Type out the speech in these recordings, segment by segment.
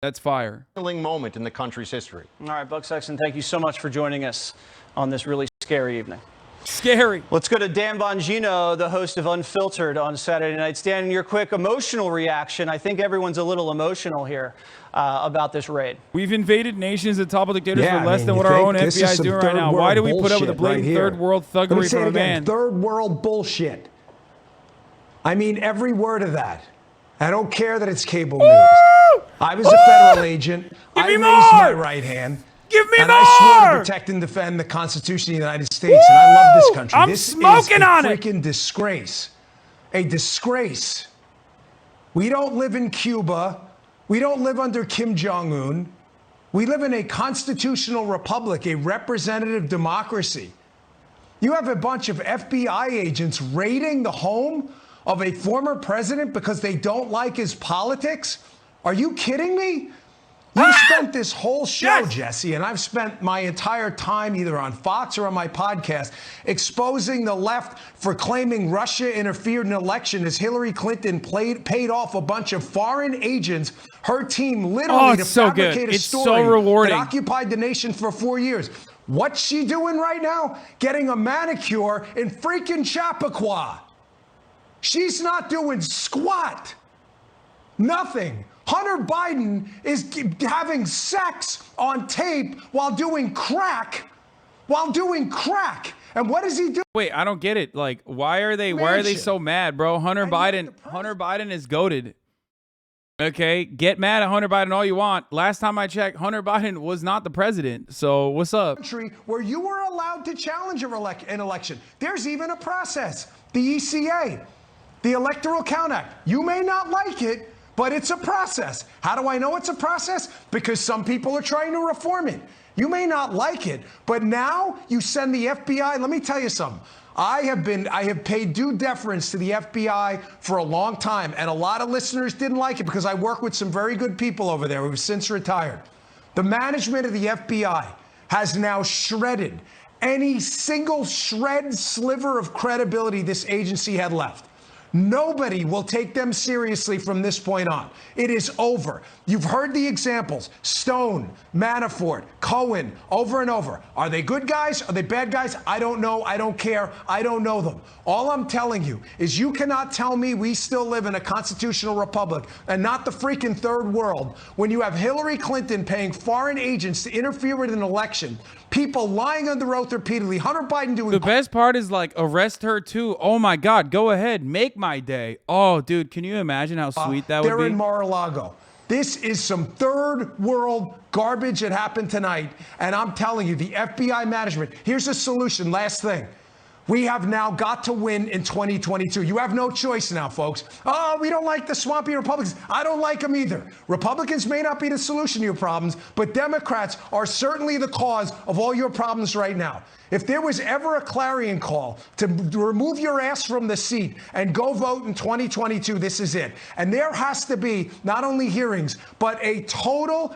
That's fire. Moment in the country's history. All right, Buck Sexton, thank you so much for joining us on this really scary evening. Scary. Let's go to Dan Bongino, the host of Unfiltered on Saturday nights. Dan, your quick emotional reaction. I think everyone's a little emotional here about this raid. We've invaded nations and toppled dictators for less than what our own FBI is doing right now. Why do we put up with the blatant third world thuggery from a man? Third world bullshit. I mean every word of that. I don't care that it's cable news. I was a federal agent. I raised my right hand. Give me and more! I swore to protect and defend the Constitution of the United States. And I love this country. I'm smoking on it. This is a freaking disgrace. A disgrace. We don't live in Cuba. We don't live under Kim Jong-un. We live in a constitutional republic, a representative democracy. You have a bunch of FBI agents raiding the home of a former president because they don't like his politics? Are you kidding me? You spent this whole show, Jesse, and I've spent my entire time either on Fox or on my podcast exposing the left for claiming Russia interfered in an election as Hillary Clinton paid off a bunch of foreign agents, her team literally to fabricate a story that occupied the nation for 4 years. What's she doing right now? Getting a manicure in freaking Chappaqua. She's not doing squat. Nothing. Hunter Biden is having sex on tape while doing crack. And what does he do? Wait, I don't get it. Like, why are they so mad, bro? Hunter Biden is goated. Okay, get mad at Hunter Biden all you want. Last time I checked, Hunter Biden was not the president. So what's up? Country where you were allowed to challenge an election. There's even a process. The ECA, the Electoral Count Act. You may not like it, but it's a process. How do I know it's a process? Because some people are trying to reform it. You may not like it, but now you send the FBI. Let me tell you something. I have paid due deference to the FBI for a long time, and a lot of listeners didn't like it because I work with some very good people over there who have since retired. The management of the FBI has now shredded any single sliver of credibility this agency had left. Nobody will take them seriously from this point on. It is over. You've heard the examples. Stone, Manafort, Cohen, over and over. Are they good guys? Are they bad guys? I don't know. I don't care. I don't know them. All I'm telling you is you cannot tell me we still live in a constitutional republic and not the freaking third world when you have Hillary Clinton paying foreign agents to interfere with an election, people lying under oath repeatedly, Hunter Biden doing... The best part is, like, arrest her too. Oh my God, go ahead, make my day. Oh, dude, can you imagine how sweet that would be? They're in Mar-a-Lago. This is some third world garbage that happened tonight. And I'm telling you, the FBI management, here's a solution. Last thing. We have now got to win in 2022. You have no choice now, folks. Oh, we don't like the swampy Republicans. I don't like them either. Republicans may not be the solution to your problems, but Democrats are certainly the cause of all your problems right now. If there was ever a clarion call to remove your ass from the seat and go vote in 2022, this is it. And there has to be not only hearings, but a total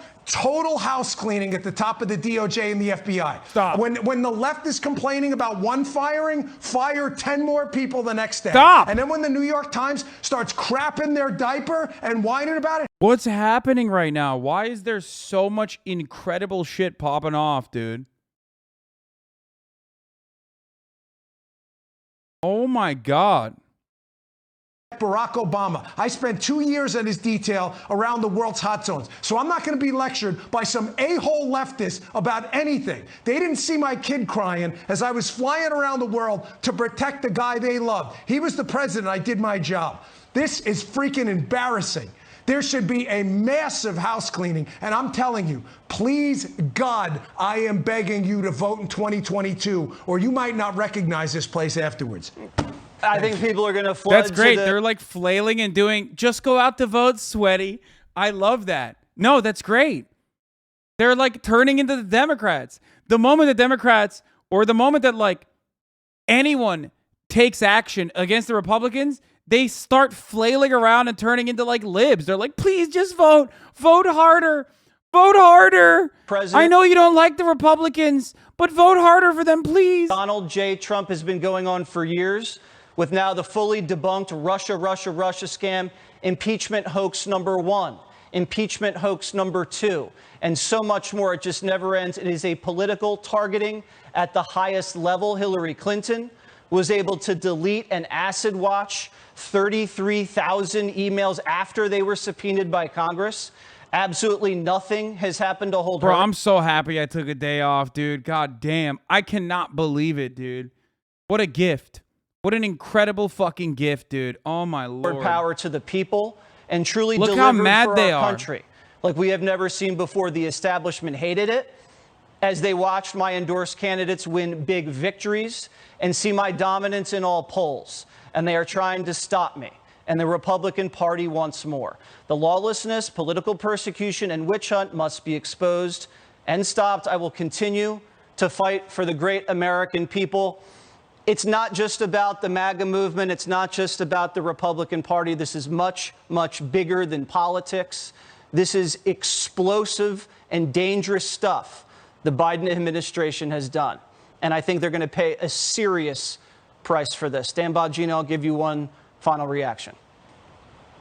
house cleaning at the top of the DOJ and the FBI. Stop. When the left is complaining about one firing, fire 10 more people the next day. Stop. And then when the New York Times starts crapping their diaper and whining about it. What's happening right now? Why is there so much incredible shit popping off, dude? Oh my God. Barack Obama. I spent 2 years in his detail around the world's hot zones. So I'm not going to be lectured by some a-hole leftist about anything. They didn't see my kid crying as I was flying around the world to protect the guy they love. He was the president. I did my job. This is freaking embarrassing. There should be a massive house cleaning. And I'm telling you, please, God, I am begging you to vote in 2022, or you might not recognize this place afterwards. I think people are going to flood. That's great. They're like flailing and doing, just go out to vote, sweaty. I love that. No, that's great. They're like turning into the Democrats. The moment the Democrats, or the moment that like anyone takes action against the Republicans, they start flailing around and turning into like libs. They're like, please just vote. Vote harder. Vote harder. I know you don't like the Republicans, but vote harder for them, please. Donald J. Trump has been going on for years with now the fully debunked Russia scam, impeachment hoax #1. impeachment hoax number 2, and so much more. It just never ends. It is a political targeting at the highest level. Hillary Clinton was able to delete and acid watch 33,000 emails after they were subpoenaed by Congress. Absolutely nothing has happened to hold her. Bro, I'm so happy I took a day off, dude. God damn. I cannot believe it, dude. What a gift. What an incredible fucking gift, dude. Oh, my Lord. Power to the people and truly Look delivered how mad for they our are. country like we have never seen before. The establishment hated it as they watched my endorsed candidates win big victories and see my dominance in all polls. And they are trying to stop me and the Republican Party once more. The lawlessness, political persecution, and witch hunt must be exposed and stopped. I will continue to fight for the great American people. It's not just about the MAGA movement. It's not just about the Republican Party. This is much, much bigger than politics. This is explosive and dangerous stuff the Biden administration has done. And I think they're going to pay a serious price for this. Dan Bongino, I'll give you one final reaction.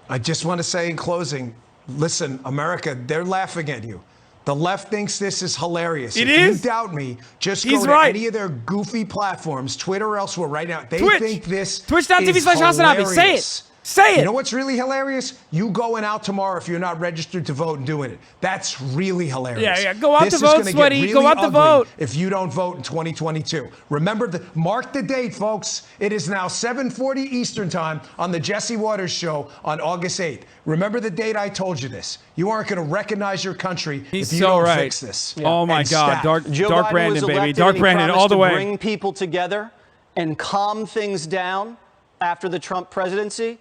I just want to say in closing, listen, America, they're laughing at you. The left thinks this is hilarious. It if is? you doubt me, just He's go to right. any of their goofy platforms, Twitter or elsewhere right now. They Twitch. think this Twitch.tv/Hasanabi. is Say hilarious. it. Say it. You know what's really hilarious? You going out tomorrow if you're not registered to vote and doing it. That's really hilarious. Yeah. Go out This to is vote, gonna get Sweaty. really Go out to ugly vote. if you don't vote in 2022. Remember, mark the date, folks. It is now 7:40 Eastern Time on the Jesse Waters Show on August 8th. Remember the date I told you this. You aren't going to recognize your country He's if you so don't right. fix this. Oh, my And God. staff. Joe Dark Biden Brandon, was baby. elected, Dark and he Brandon all promised the to way. bring people together and calm things down after the Trump presidency.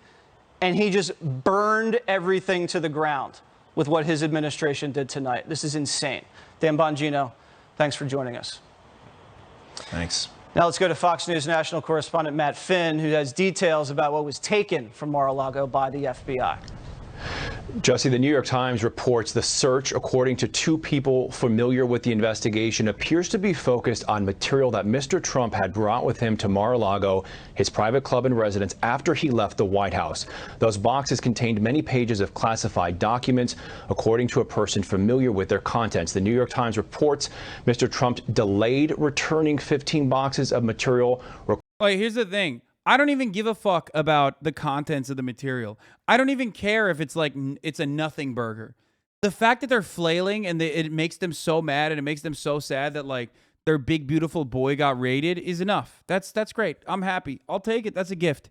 And he just burned everything to the ground with what his administration did tonight. This is insane. Dan Bongino, thanks for joining us. Thanks. Now let's go to Fox News national correspondent Matt Finn, who has details about what was taken from Mar-a-Lago by the FBI. Jesse, the New York Times reports the search, according to 2 people familiar with the investigation, appears to be focused on material that Mr. Trump had brought with him to Mar-a-Lago, his private club and residence, after he left the White House. Those boxes contained many pages of classified documents, according to a person familiar with their contents. The New York Times reports Mr. Trump delayed returning 15 boxes of material. Wait, here's the thing. I don't even give a fuck about the contents of the material. I don't even care if it's like it's a nothing burger. The fact that they're flailing and it makes them so mad and it makes them so sad that like their big beautiful boy got raided is enough. That's great. I'm happy. I'll take it. That's a gift.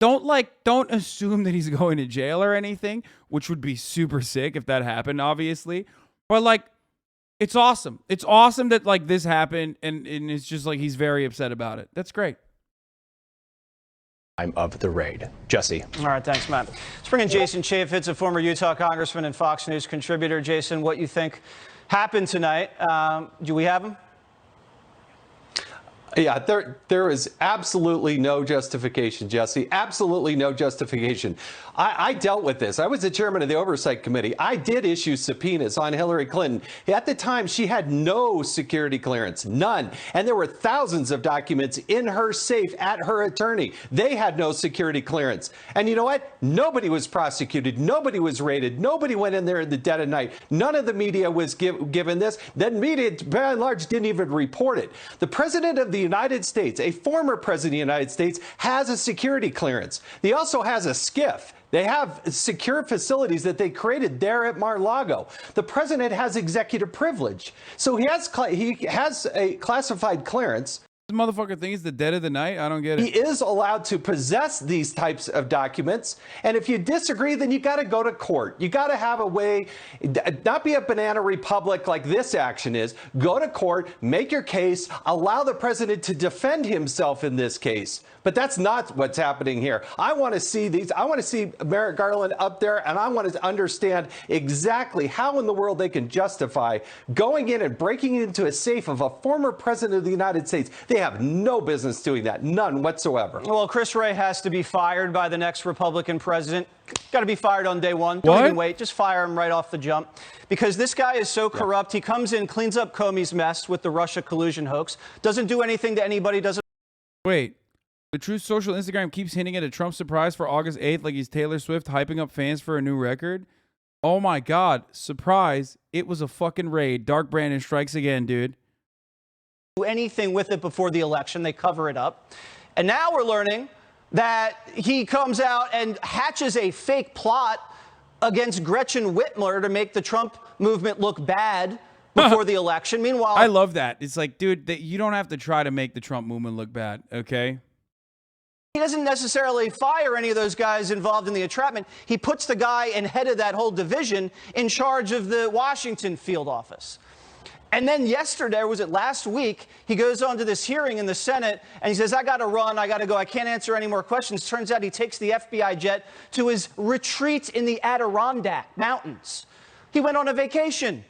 Don't assume that he's going to jail or anything, which would be super sick if that happened, obviously. But like, it's awesome. It's awesome that like this happened and it's just like he's very upset about it. That's great. Of the raid. Jesse. All right, thanks, Matt. Let's bring in Jason Chaffetz, a former Utah congressman and Fox News contributor. Jason, what you think happened tonight? Do we have him? Yeah, there is absolutely no justification, Jesse. Absolutely no justification. I dealt with this. I was the chairman of the Oversight Committee. I did issue subpoenas on Hillary Clinton. At the time, she had no security clearance, none. And there were thousands of documents in her safe at her attorney. They had no security clearance. And you know what? Nobody was prosecuted. Nobody was raided. Nobody went in there in the dead of night. None of the media was given this. Then media, by and large, didn't even report it. The president of the United States, a former president of the United States, has a security clearance. He also has a SCIF. They have secure facilities that they created there at Mar-a-Lago. The president has executive privilege. So he has a classified clearance. This motherfucker thinks it's the dead of the night? I don't get it. He is allowed to possess these types of documents. And if you disagree, then you got to go to court. You got to have a way, not be a banana republic like this action is. Go to court, make your case, allow the president to defend himself in this case. But that's not what's happening here. I want to see these. I want to see Merrick Garland up there, and I want to understand exactly how in the world they can justify going in and breaking into a safe of a former president of the United States. They have no business doing that, none whatsoever. Well, Chris Wray has to be fired by the next Republican president. Got to be fired on day one. Don't even wait. Just fire him right off the jump. Because this guy is so corrupt. He comes in, cleans up Comey's mess with the Russia collusion hoax, doesn't do anything to anybody, doesn't. Wait. The Truth Social Instagram keeps hinting at a Trump surprise for August 8th like he's Taylor Swift hyping up fans for a new record. Oh my God. Surprise. It was a fucking raid. Dark Brandon strikes again, dude. Do anything with it before the election. They cover it up. And now we're learning that he comes out and hatches a fake plot against Gretchen Whitmer to make the Trump movement look bad before the election. Meanwhile, I love that. It's like, dude, you don't have to try to make the Trump movement look bad, okay? he doesn't necessarily fire any of those guys involved in the entrapment. He puts the guy and head of that whole division in charge of the Washington field office. And then yesterday, or was it last week, he goes on to this hearing in the Senate and he says, I got to run, I got to go, I can't answer any more questions. Turns out he takes the FBI jet to his retreat in the Adirondack Mountains. He went on a vacation,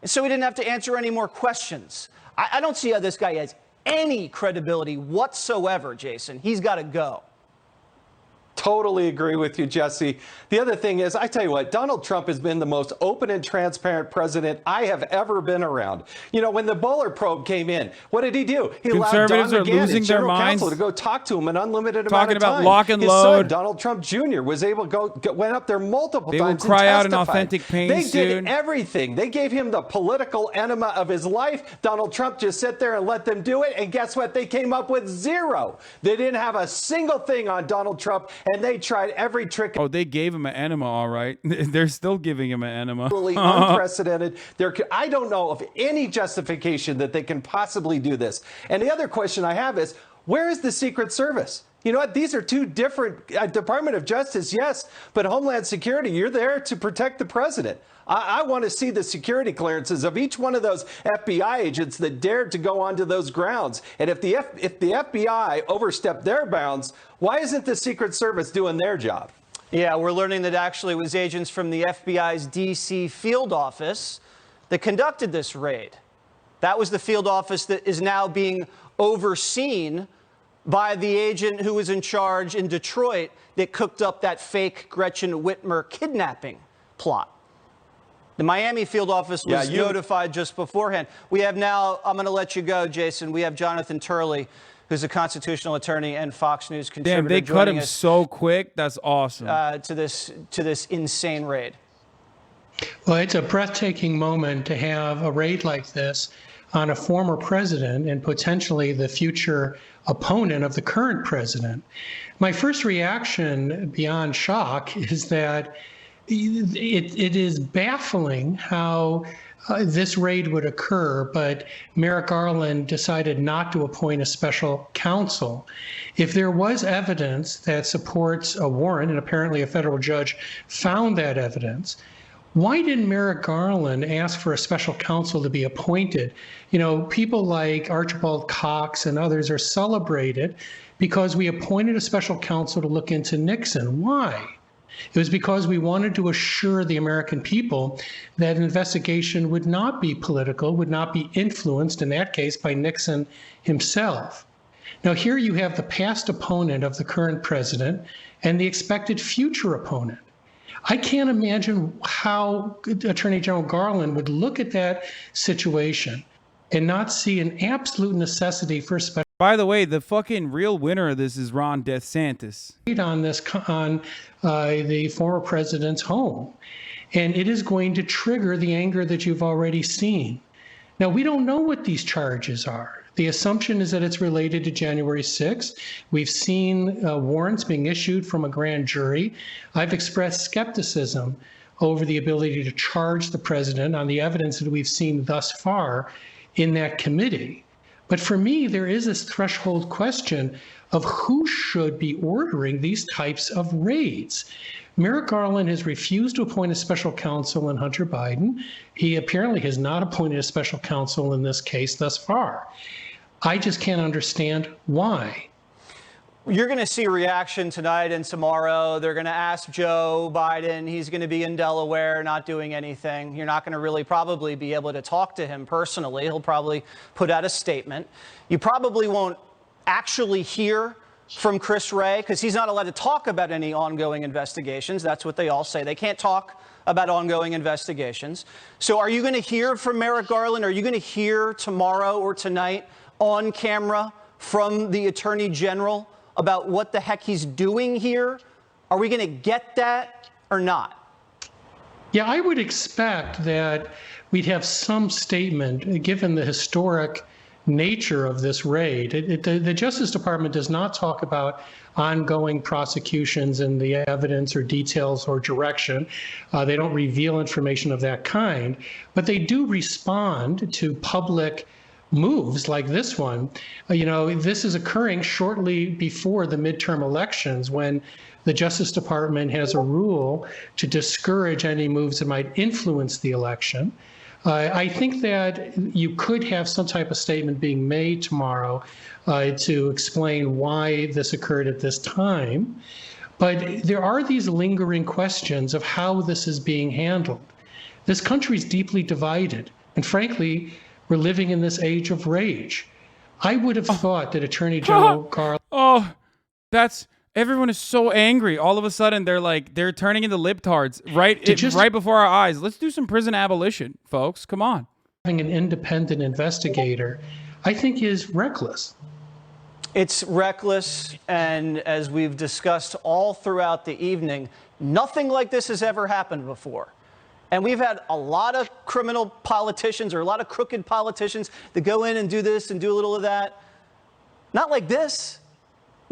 so he didn't have to answer any more questions. I don't see how this guy has any credibility whatsoever, Jason. He's got to go. Totally agree with you, Jesse. The other thing is, I tell you what, Donald Trump has been the most open and transparent president I have ever been around. You know, when the Mueller probe came in, what did he do? He allowed Don McGahn, his general counsel, to go talk to him an unlimited amount of time. Talking about lock and his load. son, Donald Trump Jr., was able to went up there multiple times. They will cry out in testified. authentic pain They soon. did everything. They gave him the political enema of his life. Donald Trump just sat there and let them do it. And guess what? They came up with zero. They didn't have a single thing on Donald Trump, and they tried every trick. Oh, they gave him an enema, all right. They're still giving him an enema. Really unprecedented. I don't know of any justification that they can possibly do this. And the other question I have is, where is the Secret Service? You know what? These are two different Department of Justice, yes, but Homeland Security, you're there to protect the president. I want to see the security clearances of each one of those FBI agents that dared to go onto those grounds. And if the FBI overstepped their bounds, why isn't the Secret Service doing their job? Yeah, we're learning that actually it was agents from the FBI's D.C. field office that conducted this raid. That was the field office that is now being overseen by the agent who was in charge in Detroit that cooked up that fake Gretchen Whitmer kidnapping plot. The Miami field office was notified just beforehand. We have now, I'm going to let you go, Jason. We have Jonathan Turley, who's a constitutional attorney and Fox News contributor. Damn, they cut him so quick. That's awesome. To this insane raid. Well, it's a breathtaking moment to have a raid like this on a former president and potentially the future opponent of the current president. My first reaction, beyond shock, is that it is baffling how this raid would occur, but Merrick Garland decided not to appoint a special counsel. If there was evidence that supports a warrant, and apparently a federal judge found that evidence, why didn't Merrick Garland ask for a special counsel to be appointed? You know, people like Archibald Cox and others are celebrated because we appointed a special counsel to look into Nixon. Why? It was because we wanted to assure the American people that an investigation would not be political, would not be influenced, in that case, by Nixon himself. Now, here you have the past opponent of the current president and the expected future opponent. I can't imagine how Attorney General Garland would look at that situation and not see an absolute necessity for a special. By the way, the fucking real winner of this is Ron DeSantis. On this, on the former president's home. And it is going to trigger the anger that you've already seen. Now, we don't know what these charges are. The assumption is that it's related to January 6th. We've seen warrants being issued from a grand jury. I've expressed skepticism over the ability to charge the president on the evidence that we've seen thus far in that committee. But for me, there is this threshold question of who should be ordering these types of raids. Merrick Garland has refused to appoint a special counsel in Hunter Biden. He apparently has not appointed a special counsel in this case thus far. I just can't understand why. You're going to see reaction tonight and tomorrow. They're going to ask Joe Biden. He's going to be in Delaware, not doing anything. You're not going to really probably be able to talk to him personally. He'll probably put out a statement. You probably won't actually hear from Chris Wray because he's not allowed to talk about any ongoing investigations. That's what they all say. They can't talk about ongoing investigations. So are you going to hear from Merrick Garland? Are you going to hear tomorrow or tonight on camera from the Attorney General about what the heck he's doing here? Are we going to get that or not? Yeah, I would expect that we'd have some statement, given the historic nature of this raid. The Justice Department does not talk about ongoing prosecutions and the evidence or details or direction. They don't reveal information of that kind, but they do respond to public moves like this one. This is occurring shortly before the midterm elections, when the Justice Department has a rule to discourage any moves that might influence the election. I think that you could have some type of statement being made tomorrow to explain why this occurred at this time. But there are these lingering questions of how this is being handled. This country is deeply divided, and frankly, we're living in this age of rage. I would have thought that Attorney General Garland... Everyone is so angry. All of a sudden, they're turning into libtards right before our eyes. Let's do some prison abolition, folks. Come on. Having an independent investigator, I think, is reckless. It's reckless, and as we've discussed all throughout the evening, nothing like this has ever happened before. And we've had a lot of criminal politicians, or a lot of crooked politicians, that go in and do this and do a little of that. Not like this.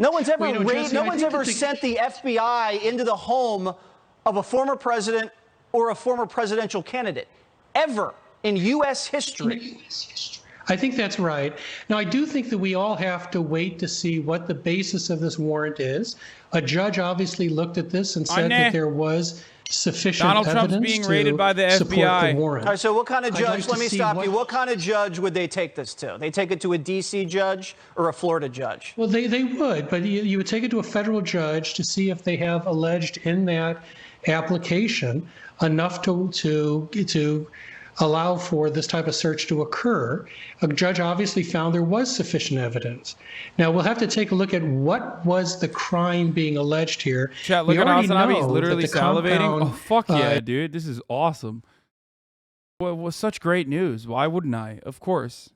No one's ever sent the FBI into the home of a former president or a former presidential candidate, ever in U.S. history. I think that's right. Now, I do think that we all have to wait to see what the basis of this warrant is. A judge obviously looked at this and said that there was sufficient Donald evidence Trump's being raided by the support FBI. the warrant. All right, so what kind of judge, let me stop you, what kind of judge would they take this to? They take it to a D.C. judge or a Florida judge? Well, they would, but you would take it to a federal judge to see if they have alleged in that application enough to allow for this type of search to occur. A judge obviously found there was sufficient evidence. Now, we'll have to take a look at what was the crime being alleged here. Chat, look at Hasanabi. He's literally salivating. Oh, fuck yeah, dude. This is awesome. Well, was such great news. Why wouldn't I? Of course.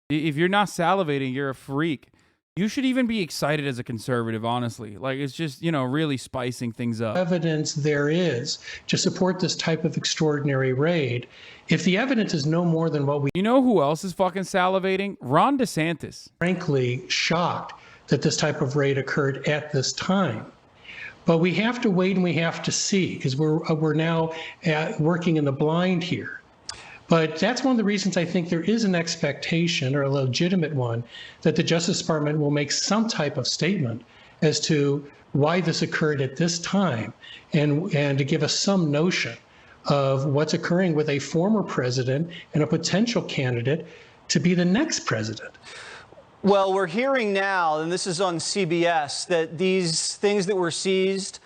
If you're not salivating, you're a freak. You should even be excited as a conservative, honestly. Like, it's just, really spicing things up. Evidence there is to support this type of extraordinary raid. If the evidence is no more than what we... You know who else is fucking salivating? Ron DeSantis. Frankly, shocked that this type of raid occurred at this time. But we have to wait and we have to see, because we're now working in the blind here. But that's one of the reasons I think there is an expectation, or a legitimate one, that the Justice Department will make some type of statement as to why this occurred at this time, and to give us some notion of what's occurring with a former president and a potential candidate to be the next president. Well, we're hearing now, and this is on CBS, that these things that were seized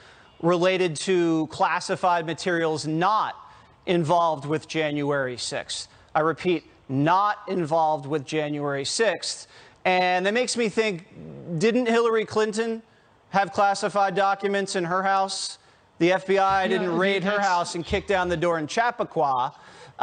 related to classified materials not involved with January 6th. I repeat, not involved with January 6th. And that makes me think, didn't Hillary Clinton have classified documents in her house? The FBI didn't raid her house and kick down the door in Chappaqua. A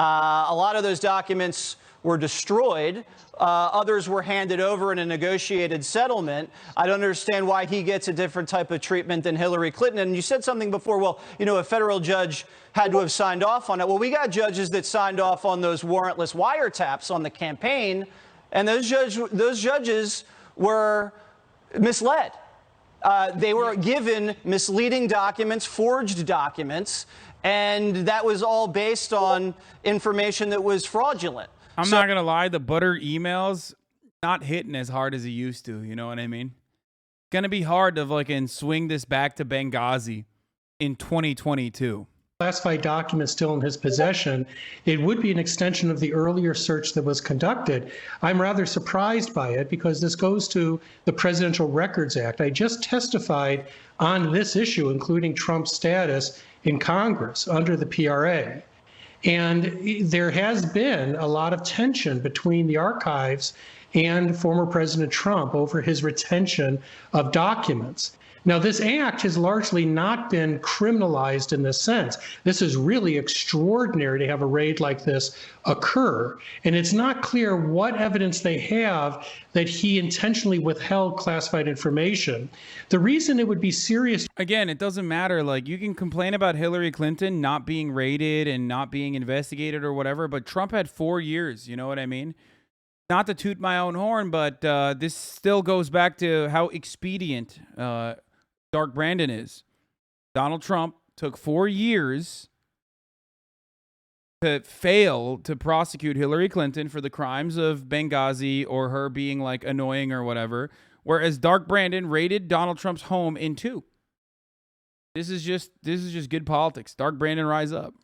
lot of those documents were destroyed. Others were handed over in a negotiated settlement. I don't understand why he gets a different type of treatment than Hillary Clinton. And you said something before, well, a federal judge had to have signed off on it. Well, we got judges that signed off on those warrantless wiretaps on the campaign, and those judges were misled. They were given misleading documents, forged documents, and that was all based on information that was fraudulent. I'm not going to lie, the butter emails not hitting as hard as it used to, you know what I mean? Going to be hard to swing this back to Benghazi in 2022. Classified documents still in his possession, it would be an extension of the earlier search that was conducted. I'm rather surprised by it, because this goes to the Presidential Records Act. I just testified on this issue, including Trump's status in Congress under the PRA. And there has been a lot of tension between the archives and former President Trump over his retention of documents. Now, this act has largely not been criminalized in this sense. This is really extraordinary to have a raid like this occur. And it's not clear what evidence they have that he intentionally withheld classified information. The reason it would be serious. Again, it doesn't matter. Like, you can complain about Hillary Clinton not being raided and not being investigated or whatever, but Trump had 4 years. You know what I mean? Not to toot my own horn, but this still goes back to how expedient Dark Brandon is. Donald Trump took 4 years to fail to prosecute Hillary Clinton for the crimes of Benghazi or her being like annoying or whatever, whereas Dark Brandon raided Donald Trump's home in 2. This is just good politics. Dark Brandon, rise up.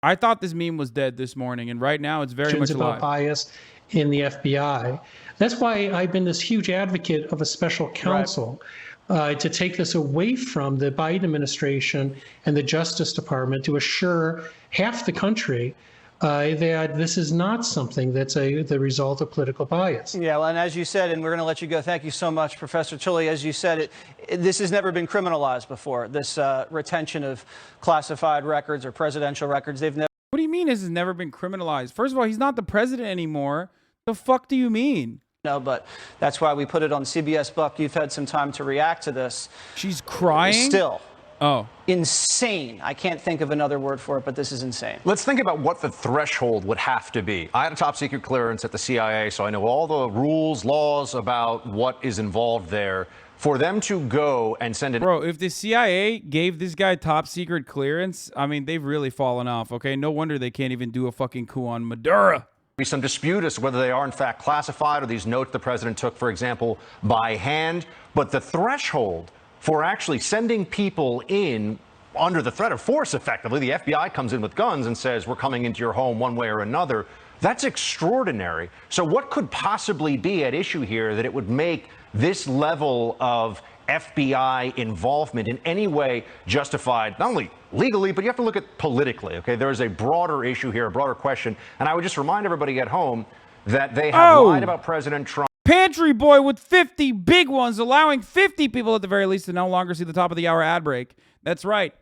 I thought this meme was dead this morning, and right now it's very much alive. About bias in the FBI. That's why I've been this huge advocate of a special counsel to take this away from the Biden administration and the Justice Department to assure half the country that this is not something that's the result of political bias. Yeah, well, and as you said, and we're going to let you go. Thank you so much, Professor Tully. As you said, this has never been criminalized before, this retention of classified records or presidential records. They've never. What do you mean this has never been criminalized? First of all, he's not the president anymore. The fuck do you mean? No, but that's why we put it on CBS Buck. You've had some time to react to this. She's crying? Still. Oh. Insane. I can't think of another word for it, but this is insane. Let's think about what the threshold would have to be. I had a top secret clearance at the CIA, so I know all the rules, laws about what is involved there. For them to go and send it. Bro, if the CIA gave this guy top secret clearance, I mean, they've really fallen off, okay? No wonder they can't even do a fucking coup on Maduro. Be some dispute as to whether they are in fact classified or these notes the president took, for example, by hand. But the threshold for actually sending people in under the threat of force, effectively, the FBI comes in with guns and says, we're coming into your home one way or another. That's extraordinary. So what could possibly be at issue here that it would make this level of FBI involvement in any way justified, not only legally, but you have to look at politically, okay? There is a broader issue here, a broader question. And I would just remind everybody at home that they have lied about President Trump. Pantry boy with 50 big ones, allowing 50 people at the very least to no longer see the top of the hour ad break. That's right.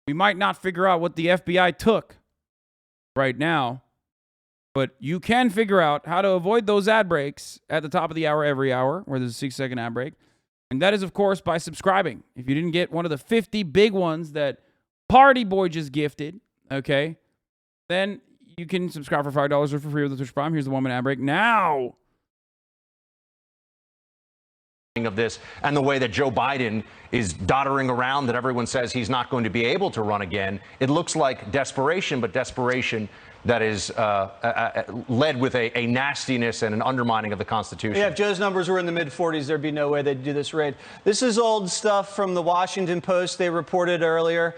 We might not figure out what the FBI took right now, but you can figure out how to avoid those ad breaks at the top of the hour every hour, where there's a 6-second ad break. And that is, of course, by subscribing. If you didn't get one of the 50 big ones that Party Boy just gifted, okay, then you can subscribe for $5 or for free with the Twitch Prime. Here's the 1-minute ad break now. Of this and the way that Joe Biden is doddering around, that everyone says he's not going to be able to run again. It looks like desperation, but desperation that is led with a nastiness and an undermining of the Constitution. Yeah, if Joe's numbers were in the mid-40s, there'd be no way they'd do this raid. This is old stuff from the Washington Post. They reported earlier.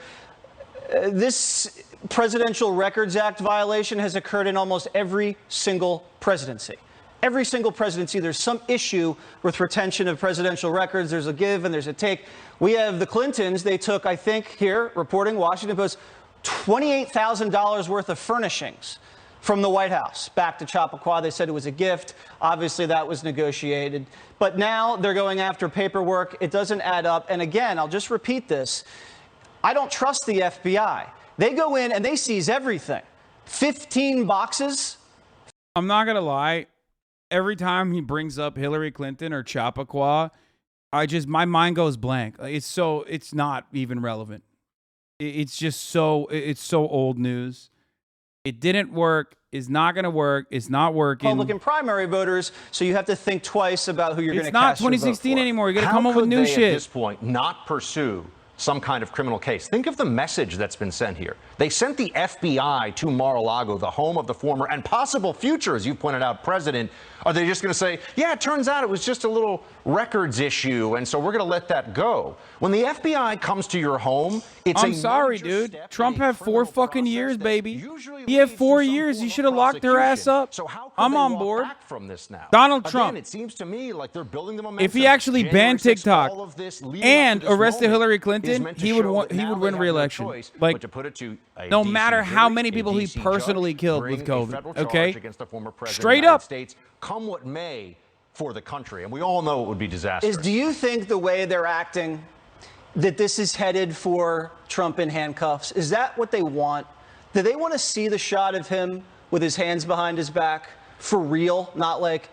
This Presidential Records Act violation has occurred in almost every single presidency. Every single presidency, there's some issue with retention of presidential records. There's a give and there's a take. We have the Clintons. They took, I think, here, reporting Washington Post, $28,000 worth of furnishings from the White House back to Chappaqua. They said it was a gift. Obviously, that was negotiated. But now they're going after paperwork. It doesn't add up. And again, I'll just repeat this. I don't trust the FBI. They go in and they seize everything. 15 boxes. I'm not going to lie. Every time he brings up Hillary Clinton or Chappaqua, my mind goes blank. It's not even relevant. It's so old news. It didn't work. It's not going to work. It's not working. Republican primary voters, so you have to think twice about who you're going to cast your vote for. It's not 2016 anymore. You got to come up with new shit. How could they, at this point, not pursue some kind of criminal case? Think of the message that's been sent here. They sent the FBI to Mar-a-Lago, the home of the former and possible future, as you pointed out, president. Are they just going to say, yeah, it turns out it was just a little records issue, and so we're going to let that go? When the FBI comes to your home, it's I'm sorry, dude. Trump had 4 fucking years, baby. He had 4 years. He should have locked their ass up. So how I'm on board. From this now? Donald Trump. Again, it seems to me like they're building the momentum. If he actually banned TikTok and arrested Hillary Clinton, he would win re-election. Like, no matter how many people he personally killed with COVID, okay? Straight up. Come what may, for the country. And we all know it would be disastrous. Do you think the way they're acting, that this is headed for Trump in handcuffs? Is that what they want? Do they want to see the shot of him with his hands behind his back for real? Not like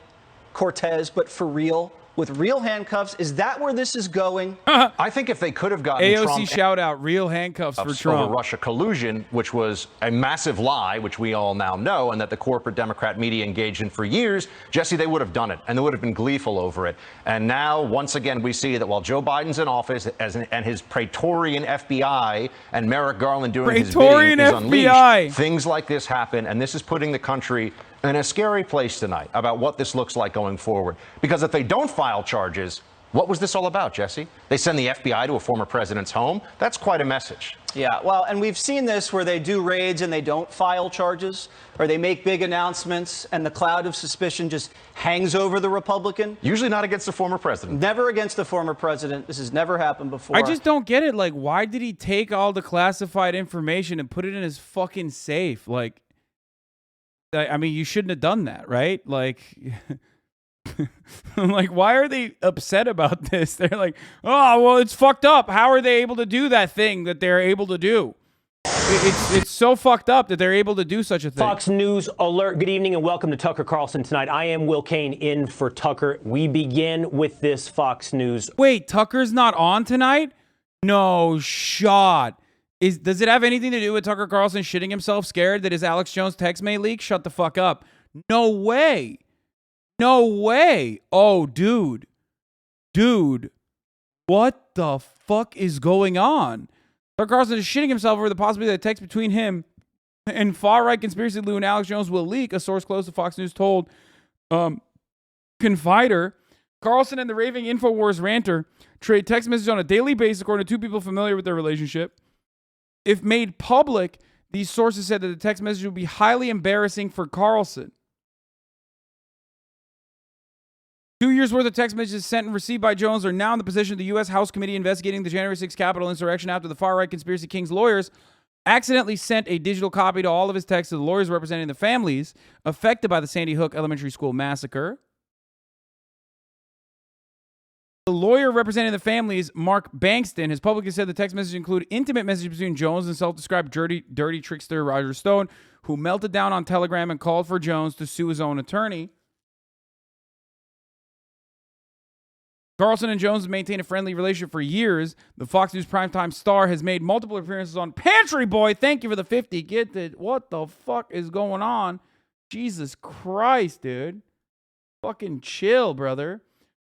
Cortez, but for real? With real handcuffs? Is that where this is going? I think if they could have gotten AOC Trump shout out, real handcuffs for over Trump. Russia collusion, which was a massive lie, which we all now know, and that the corporate Democrat media engaged in for years, Jesse, they would have done it, and they would have been gleeful over it. And now, once again, we see that while Joe Biden's in office and his Praetorian FBI and Merrick Garland doing his bidding is unleashed, things like this happen, and this is putting the country in a scary place tonight about what this looks like going forward. Because if they don't file charges, what was this all about, Jesse? They send the FBI to a former president's home? That's quite a message. Yeah, well, and we've seen this where they do raids and they don't file charges, or they make big announcements and the cloud of suspicion just hangs over the Republican. Usually not against the former president. Never against the former president. This has never happened before. I just don't get it. Like, why did he take all the classified information and put it in his fucking safe? Like, I mean, you shouldn't have done that, right? Like, like, why are they upset about this? They're like, oh, well, it's fucked up. How are they able to do that thing that they're able to do? It's so fucked up that they're able to do such a thing. Fox News alert. Good evening and welcome to Tucker Carlson tonight. I am Will Kane in for Tucker. We begin with this Fox News. Wait, Tucker's not on tonight? No shot. Does it have anything to do with Tucker Carlson shitting himself scared that his Alex Jones text may leak? Shut the fuck up. No way. No way. Oh, dude. Dude. What the fuck is going on? Tucker Carlson is shitting himself over the possibility that text between him and far-right conspiracy Lou and Alex Jones will leak, a source close to Fox News told Confider. Carlson and the raving InfoWars ranter trade text messages on a daily basis, according to two people familiar with their relationship. If made public, these sources said that the text message would be highly embarrassing for Carlson. 2 years' worth of text messages sent and received by Jones are now in the possession of the U.S. House Committee investigating the January 6th Capitol insurrection after the far-right conspiracy king's lawyers accidentally sent a digital copy to all of his texts to the lawyers representing the families affected by the Sandy Hook Elementary School massacre. The lawyer representing the families, Mark Bankston, has publicly said the text messages include intimate messages between Jones and self-described dirty trickster Roger Stone, who melted down on Telegram and called for Jones to sue his own attorney. Carlson and Jones have maintained a friendly relationship for years. The Fox News primetime star has made multiple appearances on Pantry Boy. Thank you for the 50. Get it. What the fuck is going on? Jesus Christ, dude. Fucking chill, brother.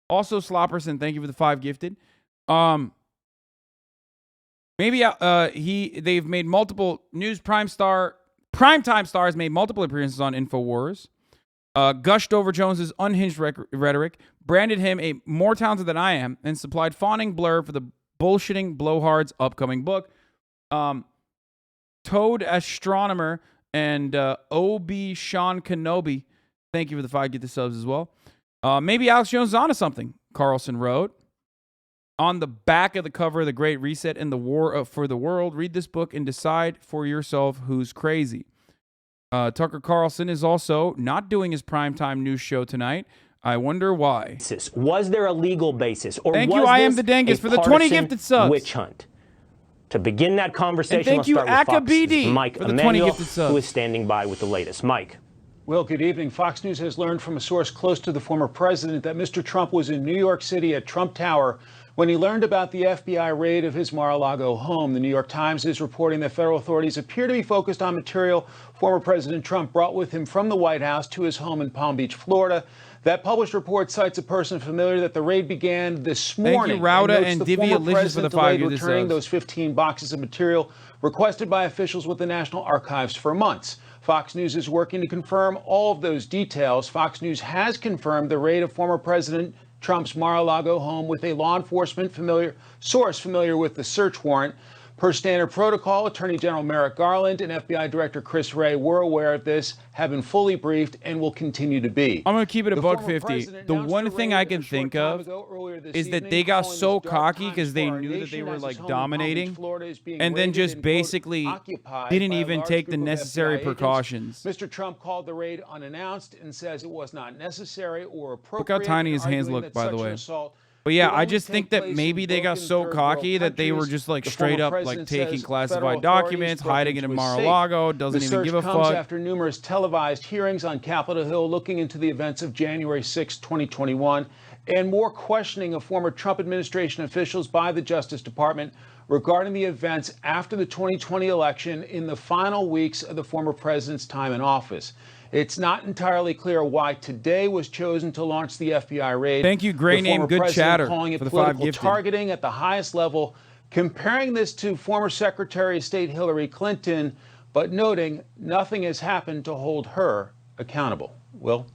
Also, Slopperson, thank you for the 5 gifted. They've made multiple primetime stars made multiple appearances on InfoWars. Gushed over Jones's unhinged rhetoric, branded him a more talented than I am, and supplied fawning blurb for the bullshitting blowhard's upcoming book. Toad Astronomer and Obi Sean Kenobi, thank you for the 5 gifted subs as well. Maybe Alex Jones is onto something, Carlson wrote. On the back of the cover of The Great Reset and the War for the World, read this book and decide for yourself who's crazy. Tucker Carlson is also not doing his primetime news show tonight. I wonder why. Was there a legal basis? Or thank was you, I am the Dangus, for the 20 gifted subs. Witch hunt. To begin that conversation, and thank you, let's start with Fox's Mike for the Emanuel, 20 gifted subs. who is standing by with the latest. Mike. Well, good evening. Fox News has learned from a source close to the former president that Mr. Trump was in New York City at Trump Tower when he learned about the FBI raid of his Mar-a-Lago home. The New York Times is reporting that federal authorities appear to be focused on material former President Trump brought with him from the White House to his home in Palm Beach, Florida. That published report cites a person familiar that the raid began this morning. Thank you, Rauda and Divya Alicious for the 5 gifted returning those 15 boxes of material requested by officials with the National Archives for months. Fox News is working to confirm all of those details. Fox News has confirmed the raid of former President Trump's Mar-a-Lago home with a law enforcement source familiar with the search warrant. Per standard protocol, Attorney General Merrick Garland and FBI Director Chris Wray were aware of this, have been fully briefed, and will continue to be. I'm going to keep it a $150. The one thing I can think of is that they got so cocky because they knew that they were like dominating and then just basically didn't even take the necessary precautions. Mr. Trump called the raid unannounced and says it was not necessary or appropriate. Look how tiny his hands look, by the way. But yeah, I just think that maybe they got so cocky that they were just like straight up like taking classified documents, hiding it in Mar-a-Lago, doesn't even give a fuck. The surge comes after numerous televised hearings on Capitol Hill looking into the events of January 6, 2021, and more questioning of former Trump administration officials by the Justice Department regarding the events after the 2020 election in the final weeks of the former president's time in office. It's not entirely clear why today was chosen to launch the FBI raid. Thank you, Gray Name Good Chatter, calling it for the political 5 gifted. targeting at the highest level, comparing this to former Secretary of State Hillary Clinton, but noting nothing has happened to hold her accountable. Will?